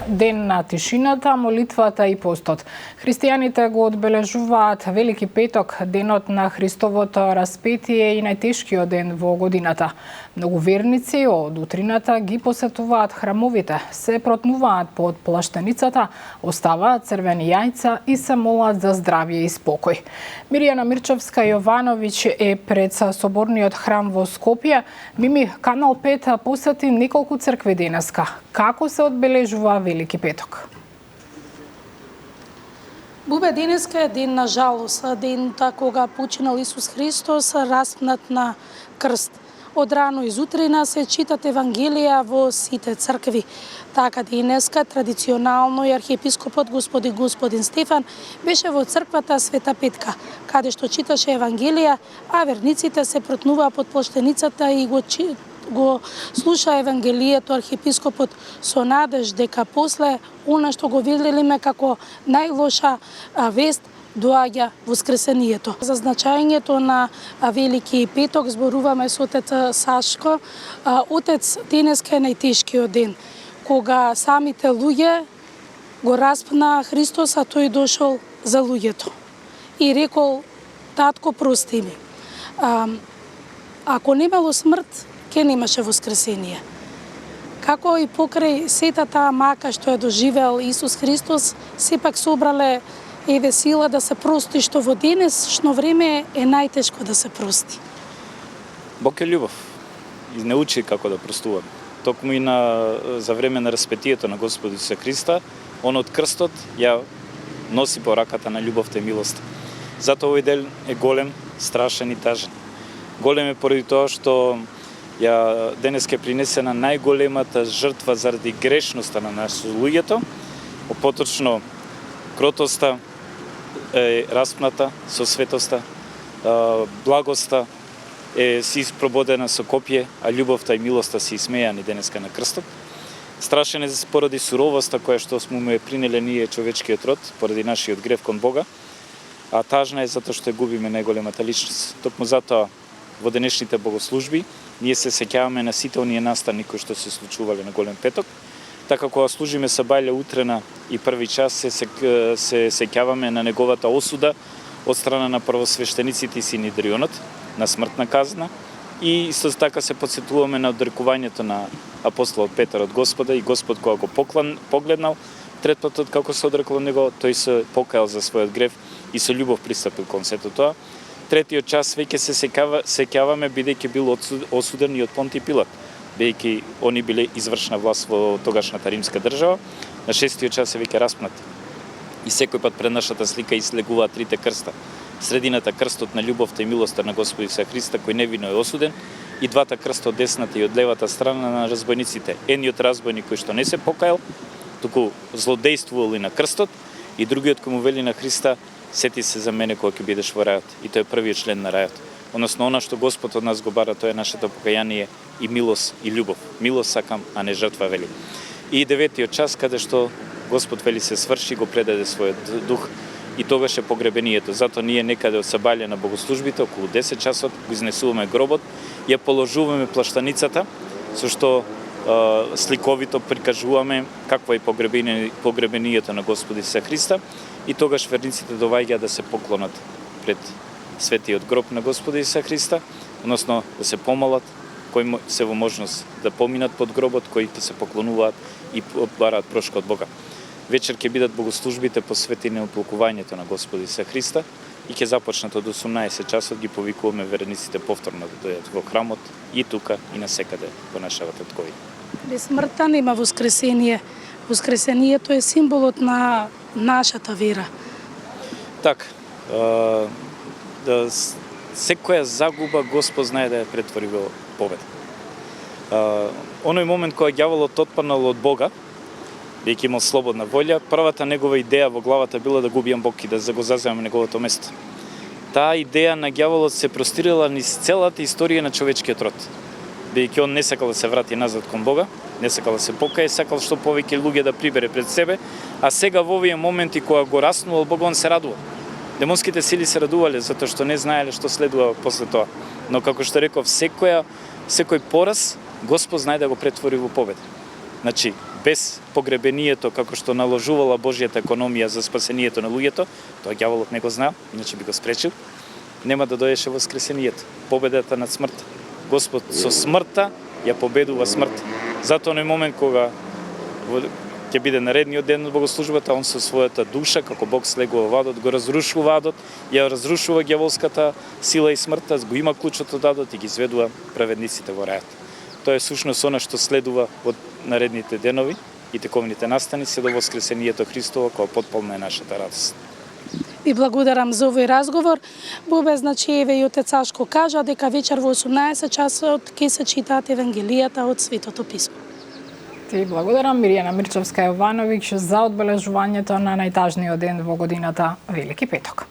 ден на тишината, молитвата и постот. Христијаните го одбележуваат Велики петок, денот на Христовото распетие и најтешкиот ден во годината. Многу верници од утрината ги посетуваат храмовите, се протнуваат под плаштеницата, оставаат црвени јајца и се молат за здравје и спокој. Мирјана Мирчовска-Јовановиќ е пред соборниот храм во Скопје. Мими, Канал 5 посети неколку цркви денеска. Како се одбележува Велики петок? Бубе, денеска е ден на жалост, ден кога починал Исус Христос распнат на крст. Од рано изутрина се читат Евангелија во сите цркви. Така денеска традиционално и архиепископот господин Стефан беше во црквата Света Петка, каде што читаше Евангелија, а верниците се протнуваа под плаштеницата и го слуша Евангелието архиепископот со надеж дека после она што го виделиме како најлоша вест доаѓа воскресението. За значањето на Велики петок зборуваме со отец Сашко. Отец, денеска е најтешкиот ден, кога самите луѓе го распна Христос, а тој дошол за луѓето и рекол: татко, прости ми. Ако немало смрт, ке немаше воскресение. Како и покрај сета таа мака што е доживеал Исус Христос, сепак собрале сила да се прости, што во денешно време е најтешко да се прости. Бог е љубов и не учи како да простуваме. Токму и за време на распетието на Господ Исуса Христа, он од крстот ја носи по раката на љубовта и милоста. Затоа овој ден е голем, страшен и тажен. Голем е поради тоа што денеска е принесена најголемата жртва заради грешноста на нас луѓето, поточно кротоста е распната со светоста, благоста е си испрободена со копје, а љубовта и милоста си смејани денеска на крстот. Страшен е поради суровоста која што сме му принеле ние човечкиот род, поради нашиот грев кон Бога, а тажна е затоа што губиме најголемата личност. Токму затоа во денешните богослужби ние се сеќаваме на сите оние настани кои што се случувале на Голем петок. Така кога служиме сабајле утрена и први час се сеќаваме на неговата осуда од страна на првосвештениците и Синедрионот на смртна казна и исто така се подсетуваме на одрекувањето на апостолот Петар од Господа и Господ кога го погледнал трет пат како се одрекол од него, тој се покајал за својот грев и со љубов пристапил кон сето тоа. Третиот час веќе се сеќаваме бидејќи бил осуден и од Понтиј Пилат, бидејќи они биле извршна власт во тогашната римска држава. На шестиот час е веќе распнат. И секој пат пред нашата слика излегуваат трите крста. Средината крстот на љубовта и милоста на Господ Исуса Христа, кој невино е осуден, и двата крста од десната и од левата страна на разбойниците. Едниот разбойник кој што не се покајал, туку злодејствувал и на крстот, и другиот кој му вели на Христа: сети се за мене кога ќе бидеш во рајот. И тој е првиот член на рајот. Односно, она што Господ од нас го бара, тоа е нашето покаяние и милост и љубов. Милост сакам, а не жртва, вели. И деветиот час, каде што Господ вели се сврши, го предаде својот дух и тогаш е погребението. Затоа ние некаде од сабајле на богослужбите, околу 10 часот, го изнесуваме гробот, ја положуваме плаштаницата, со што сликовито прикажуваме какво е погребението на Господ Исуса Христа, и тогаш верниците доваѓаат да се поклонат пред светиот гроб на Господа Исуса Христа, односно да се помолат, кои се во можност да поминат под гробот, кои ќе се поклонуваат и бараат прошка од Бога. Вечер ќе бидат богослужбите посветени на оплакувањето на Господа Исуса Христа и ќе започнат од 18 часот, ги повикуваме верниците повторно да дојдат во храмот и тука и насекаде во нашата ткови. Без смртта нема воскресение. Воскресението е символот на нашата вера. Така, секоја загуба Господ знае да ја претвори во победа. Оној момент кога ѓаволот отпаднал од Бога, бидејќи имал слободна волја, првата негова идеја во главата била да го убијам Бог и да го заземам неговото место. Таа идеја на ѓаволот се простирала низ целата историја на човечкиот род. Бидејќи он не сакал да се врати назад кон Бога, не сакал да се покае, сакал што повеќе луѓе да прибере пред себе, а сега во овие моменти кога го раснувал Бог, он се радува. Демонските сили се радувале затоа што не знаеле што следува после тоа. Но како што реков, секој пораз Господ знае да го претвори во победа. Значи, без погребението како што наложувала Божјата економија за спасението на луѓето, тоа ѓаволот не го знае, иначе би го спречил, нема да доеше воскресението, победата над смртта. Господ со смртта ја победува смртта. Затоа на момент кога ќе биде наредниот ден од богослужбата, он со својата душа, како Бог слегува во адот, го разрушува адот, ја разрушува ѓаволската сила и смртта, го има клучот од адот и ги изведува праведниците во рајот. Тоа е сушност она што следува од наредните денови и тековните настани се до воскресението Христово, која потполна е нашата радост. Ви благодарам за овој разговор. Бобе, значи, еве и отец Сашко кажа дека вечер во 18 часот ќе се читаат Евангелијата од Светото писмо. Ти благодарам, Мирјана Мирчевска-Јовановиќ, за одбележувањето на најтажниот ден во годината, Велики петок.